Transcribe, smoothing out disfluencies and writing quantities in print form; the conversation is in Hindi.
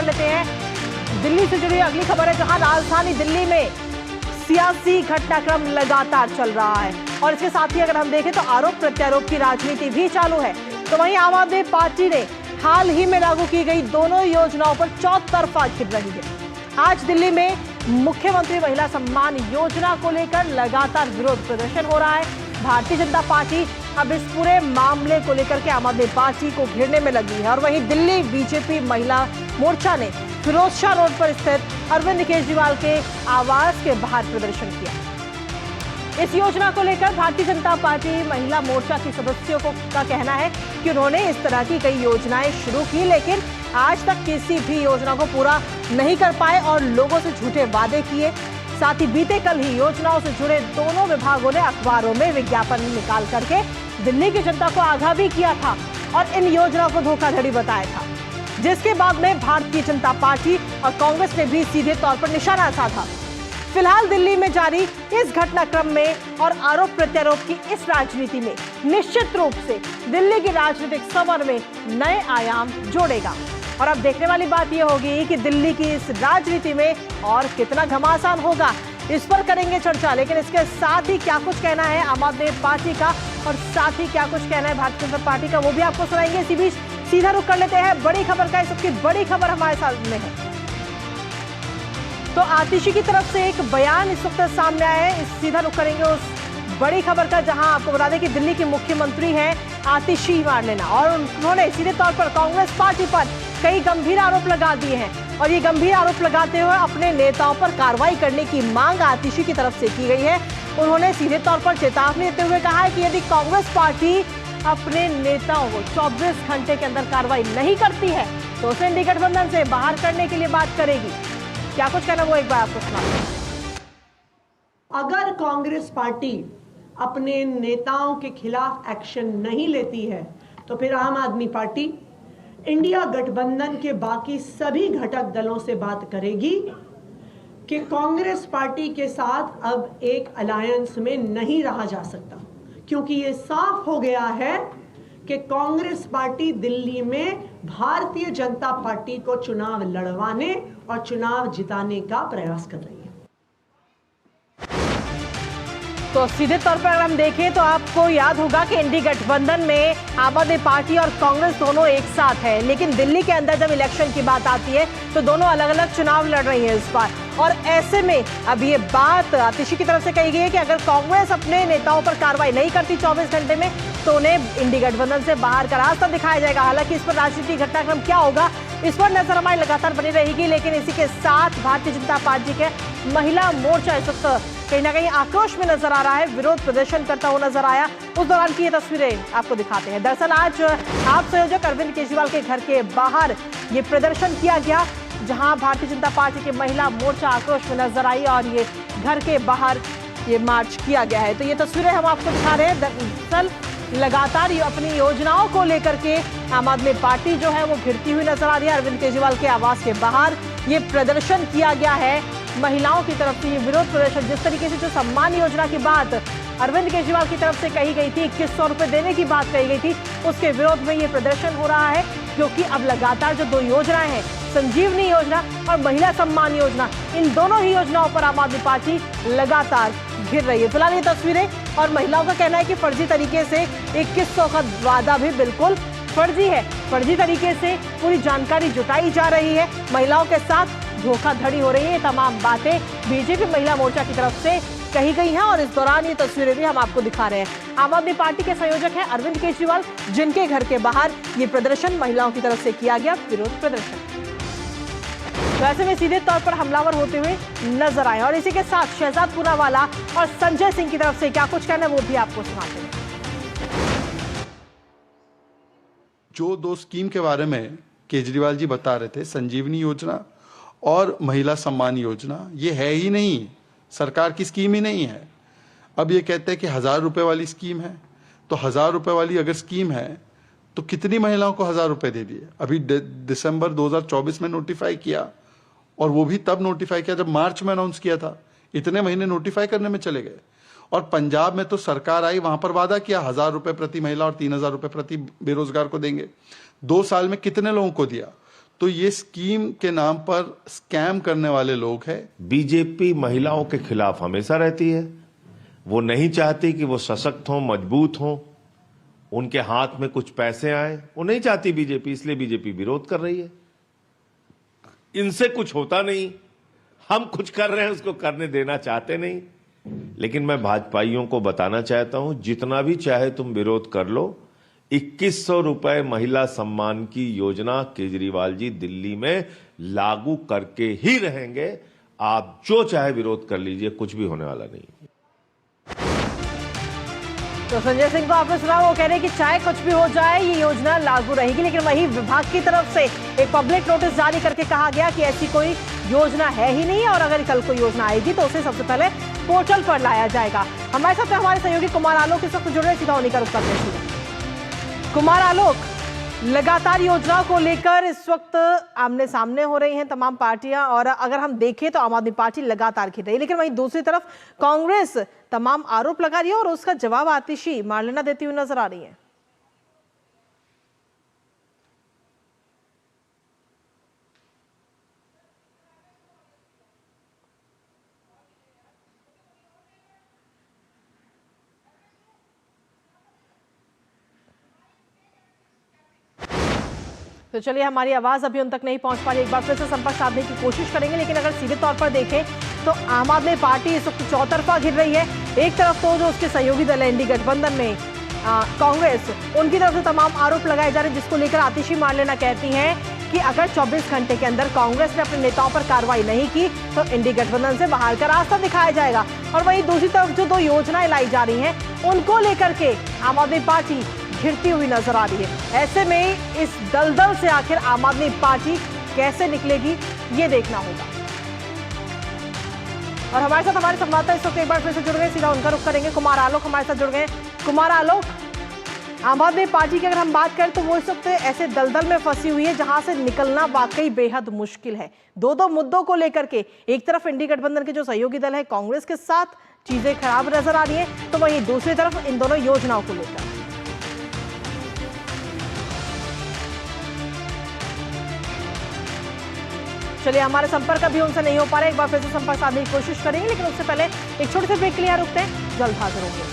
लेते हैं दिल्ली से जुड़ी अगली खबर है, जहां राजधानी दिल्ली में सियासी घटनाक्रम लगातार चल रहा है और इसके साथ ही अगर हम देखें तो आरोप प्रत्यारोप की राजनीति भी चालू है। तो वहीं आम आदमी पार्टी ने हाल ही में लागू की गई दोनों योजनाओं पर चौतरफा घिर रही है। आज दिल्ली में मुख्यमंत्री महिला सम्मान योजना को लेकर लगातार विरोध प्रदर्शन हो रहा है। भारतीय जनता पार्टी अब इस पूरे मामले को लेकर के आम आदमी पार्टी को घेरने में लगी है और वहीं दिल्ली बीजेपी महिला मोर्चा ने फिरोज शाह रोड पर स्थित अरविंद केजरीवाल के आवास के बाहर प्रदर्शन किया। इस योजना को लेकर भारतीय जनता पार्टी महिला मोर्चा के सदस्यों का कहना है कि उन्होंने इस तरह की कई योजनाएं शुरू की, लेकिन आज तक किसी भी योजना को पूरा नहीं कर पाए और लोगों से झूठे वादे किए। साथ ही बीते कल ही योजनाओं से जुड़े दोनों विभागों ने अखबारों में विज्ञापन निकाल करके दिल्ली की जनता को आगाह भी किया था और इन योजनाओं को धोखाधड़ी बताया था, जिसके बाद में भारतीय जनता पार्टी और कांग्रेस ने भी सीधे तौर पर निशाना साधा। फिलहाल दिल्ली में जारी इस घटनाक्रम में और आरोप प्रत्यारोप की इस राजनीति में निश्चित रूप से दिल्ली की राजनीतिक समर में नए आयाम जोड़ेगा और अब देखने वाली बात यह होगी कि दिल्ली की इस राजनीति में और कितना घमासान होगा, इस पर करेंगे चर्चा। लेकिन इसके साथ ही क्या कुछ कहना है आम आदमी पार्टी का और साथ ही क्या कुछ कहना है भारतीय जनता पार्टी का, वो भी आपको सुनाएंगे। इसी बीच सीधा रुख कर लेते हैं बड़ी खबर का। इस सबकी बड़ी खबर हमारे सामने है तो आतिशी की तरफ से एक बयान इस वक्त सामने आया है। सीधा रुख करेंगे उस बड़ी खबर का, जहां आपको बता दें कि दिल्ली के मुख्यमंत्री हैं आतिशी मारलेना और उन्होंने सीधे तौर पर कांग्रेस पार्टी पर कई गंभीर आरोप लगा दिए हैं और ये गंभीर आरोप लगाते हुए अपने नेताओं पर कार्रवाई करने की मांग आतिशी की तरफ से की गई है। उन्होंने सीधे तौर पर चेतावनी देते हुए कहा है कि यदि कांग्रेस पार्टी अपने नेताओं को 24 घंटे के अंदर कार्रवाई नहीं करती है तो उसे इंडी गठबंधन से बाहर करने के लिए बात करेगी। क्या कुछ कहना वो एक बार आपको सुना। अगर कांग्रेस पार्टी अपने नेताओं के खिलाफ एक्शन नहीं लेती है तो फिर आम आदमी पार्टी इंडिया गठबंधन के बाकी सभी घटक दलों से बात करेगी कि कांग्रेस पार्टी के साथ अब एक अलायंस में नहीं रहा जा सकता, क्योंकि ये साफ हो गया है कि कांग्रेस पार्टी दिल्ली में भारतीय जनता पार्टी को चुनाव लड़वाने और चुनाव जिताने का प्रयास कर रही है। तो सीधे तौर पर अगर हम देखें तो आपको याद होगा कि इंडी गठबंधन में आम आदमी पार्टी और कांग्रेस दोनों एक साथ है, लेकिन दिल्ली के अंदर जब इलेक्शन की बात आती है तो दोनों अलग अलग चुनाव लड़ रही है इस बार। और ऐसे में अब ये बात आतिशी की तरफ से कही गई है कि अगर कांग्रेस अपने नेताओं पर कार्रवाई नहीं करती 24 घंटे में तो उन्हें इंडी गठबंधन से बाहर का रास्ता दिखाया जाएगा। हालांकि इस पर राजनीतिक घटनाक्रम क्या होगा इस पर नजर हमारी लगातार बनी रहेगी, लेकिन इसी के साथ भारतीय जनता पार्टी के महिला मोर्चा इस वक्त कहीं ना कहीं आक्रोश में नजर आ रहा है, विरोध प्रदर्शन करता हुआ नजर आया। उस दौरान की ये तस्वीरें आपको दिखाते हैं। दरअसल आज आप संयोजक अरविंद केजरीवाल के घर के बाहर ये प्रदर्शन किया गया, जहां भारतीय जनता पार्टी की महिला मोर्चा आक्रोश में नजर आई और ये घर के बाहर ये मार्च किया गया है। तो ये तस्वीरें हम आपको दिखा रहे हैं। दरअसल लगातार ये अपनी योजनाओं को लेकर के आम आदमी पार्टी जो है वो घिरती हुई नजर आ रही है। अरविंद केजरीवाल के आवास के बाहर ये प्रदर्शन किया गया है महिलाओं की तरफ से। ये विरोध प्रदर्शन, जिस तरीके से जो सम्मान योजना की बात अरविंद केजरीवाल की तरफ से कही गई थी, 2100 रुपए देने की बात कही गई थी, उसके विरोध में ये प्रदर्शन हो रहा है, क्योंकि अब लगातार जो दो योजनाएं हैं, संजीवनी योजना और महिला सम्मान योजना, इन दोनों ही योजनाओं पर आम आदमी पार्टी लगातार घिर रही है। फिलहाल ये तस्वीरें और महिलाओं का कहना है कि फर्जी तरीके से 2100 का वादा भी बिल्कुल फर्जी है। फर्जी तरीके से पूरी जानकारी जुटाई जा रही है, महिलाओं के साथ धोखाधड़ी हो रही है। तमाम बातें बीजेपी महिला मोर्चा की तरफ से कही गई हैं और इस दौरान ये तस्वीरें भी हम आपको दिखा रहे हैं। आम आदमी पार्टी के संयोजक हैं अरविंद केजरीवाल, जिनके घर के बाहर ये प्रदर्शन महिलाओं की तरफ से किया गया विरोध प्रदर्शन। वैसे में सीधे तौर पर हमलावर होते हुए नजर आए और इसी के साथ शहजाद पूनावाला और संजय सिंह की तरफ से क्या कुछ कहना है वो भी आपको सुनाते हैं। जो दो स्कीम के बारे में केजरीवाल जी बता रहे थे, संजीवनी योजना और महिला सम्मान योजना, ये है ही नहीं, सरकार की स्कीम ही नहीं है। अब ये कहते हैं कि 1000 रुपए वाली स्कीम है, तो 1000 रुपए वाली अगर स्कीम है तो कितनी महिलाओं को 1000 रुपए दे दिए? अभी दिसंबर 2024 में नोटिफाई किया और वो भी तब नोटिफाई किया जब मार्च में अनाउंस किया था। इतने महीने नोटिफाई करने में चले गए। और पंजाब में तो सरकार आई, वहां पर वादा किया 1000 रुपए प्रति महिला और 3000 रुपए प्रति बेरोजगार को देंगे। 2 साल में कितने लोगों को दिया? तो ये स्कीम के नाम पर स्कैम करने वाले लोग हैं। बीजेपी महिलाओं के खिलाफ हमेशा रहती है। वो नहीं चाहती कि वो सशक्त हों, मजबूत हों, उनके हाथ में कुछ पैसे आए। वो नहीं चाहती बीजेपी, इसलिए बीजेपी विरोध कर रही है। इनसे कुछ होता नहीं, हम कुछ कर रहे हैं उसको करने देना चाहते नहीं। लेकिन मैं भाजपाइयों को बताना चाहता हूं, जितना भी चाहे तुम विरोध कर लो, 2100 रुपए महिला सम्मान की योजना केजरीवाल जी दिल्ली में लागू करके ही रहेंगे। आप जो चाहे विरोध कर लीजिए, कुछ भी होने वाला नहीं। तो संजय सिंह को आपने सुना, वो कह रहे हैं कि चाहे कुछ भी हो जाए ये योजना लागू रहेगी। लेकिन वहीं विभाग की तरफ से एक पब्लिक नोटिस जारी करके कहा गया कि ऐसी कोई योजना है ही नहीं, और अगर कल कोई योजना आएगी तो उसे सबसे पहले पोर्टल पर लाया जाएगा। हमारे साथ हमारे सहयोगी कुमार आलोक इस वक्त जुड़े, सीधा उन्हीं का रुख करते हैं। कुमार आलोक, लगातार योजनाओं को लेकर इस वक्त आमने सामने हो रही हैं तमाम पार्टियां, और अगर हम देखें तो आम आदमी पार्टी लगातार घिर रही है, लेकिन वहीं दूसरी तरफ कांग्रेस तमाम आरोप लगा रही है और उसका जवाब आतिशी मार्लेना देती हुई नजर आ रही है। तो चलिए, हमारी आवाज अभी उन तक नहीं पहुंच पा रही, एक बार फिर से संपर्क साधने की कोशिश करेंगे। लेकिन अगर सीधे तौर पर देखें तो आम आदमी पार्टी इस वक्त चौतरफा घिर रही है। एक तरफ तो जो उसके सहयोगी दल है इंडी गठबंधन में कांग्रेस, उनकी तरफ से तमाम आरोप लगाए जा रहे हैं, जिसको लेकर आतिशी मार्लेना कहती हैं कि अगर 24 घंटे के अंदर कांग्रेस ने अपने नेताओं पर कार्रवाई नहीं की तो इंडी गठबंधन से बाहर का रास्ता दिखाया जाएगा। और वहीं दूसरी तरफ जो 2 योजनाएं लाई जा रही हैं उनको लेकर के आम आदमी पार्टी घिरती हुई नजर आ रही है। ऐसे में इस दलदल से आखिर आम आदमी पार्टी कैसे निकलेगी, ये देखना होगा। और हमारे साथ हमारे संवाददाता इस वक्त एक बार फिर से जुड़ गए, सीधा उनका रुख करेंगे। कुमार आलोक हमारे साथ जुड़ गए। कुमार आलोक, आम आदमी पार्टी की अगर हम बात करें तो वो इस वक्त ऐसे दलदल में फंसी हुई है जहां से निकलना वाकई बेहद मुश्किल है। 2 मुद्दों को लेकर के, एक तरफ इंडी गठबंधन के जो सहयोगी दल है कांग्रेस के साथ चीजें खराब नजर आ रही है, तो वहीं दूसरी तरफ इन दोनों योजनाओं को लेकर। चलिए, हमारे संपर्क अभी उनसे नहीं हो पा रहे, एक बार फिर से संपर्क साधने की कोशिश करेंगे, लेकिन उससे पहले एक छोटे से ब्रेक के लिए रुकते हैं, जल्द हाजिर होंगे।